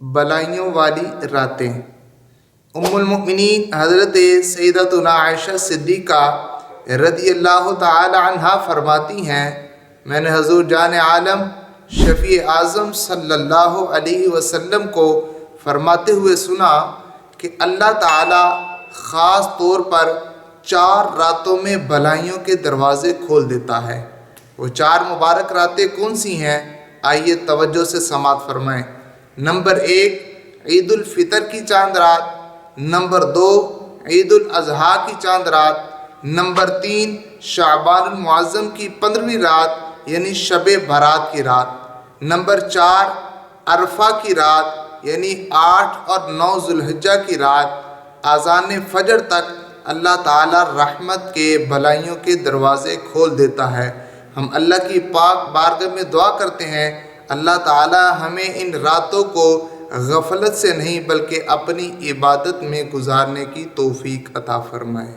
بلائیوں والی راتیں۔ ام المؤمنین حضرت سیدتنا عائشہ صدیقہ رضی اللہ تعالی عنہا فرماتی ہیں، میں نے حضور جان عالم شفیع اعظم صلی اللہ علیہ وسلم کو فرماتے ہوئے سنا کہ اللہ تعالی خاص طور پر 4 راتوں میں بھلائیوں کے دروازے کھول دیتا ہے۔ وہ 4 مبارک راتیں کون سی ہیں؟ آئیے توجہ سے سماعت فرمائیں۔ نمبر 1 عید الفطر کی چاند رات، نمبر 2 عید الاضحیٰ کی چاند رات، نمبر 3 شعبان المعظم کی 15ویں رات یعنی شب برات کی رات، نمبر 4 عرفہ کی رات یعنی 8 اور 9 ذوالحجہ کی رات۔ اذان فجر تک اللہ تعالی رحمت کے بھلائیوں کے دروازے کھول دیتا ہے۔ ہم اللہ کی پاک بارگاہ میں دعا کرتے ہیں، اللہ تعالی ہمیں ان راتوں کو غفلت سے نہیں بلکہ اپنی عبادت میں گزارنے کی توفیق عطا فرمائے۔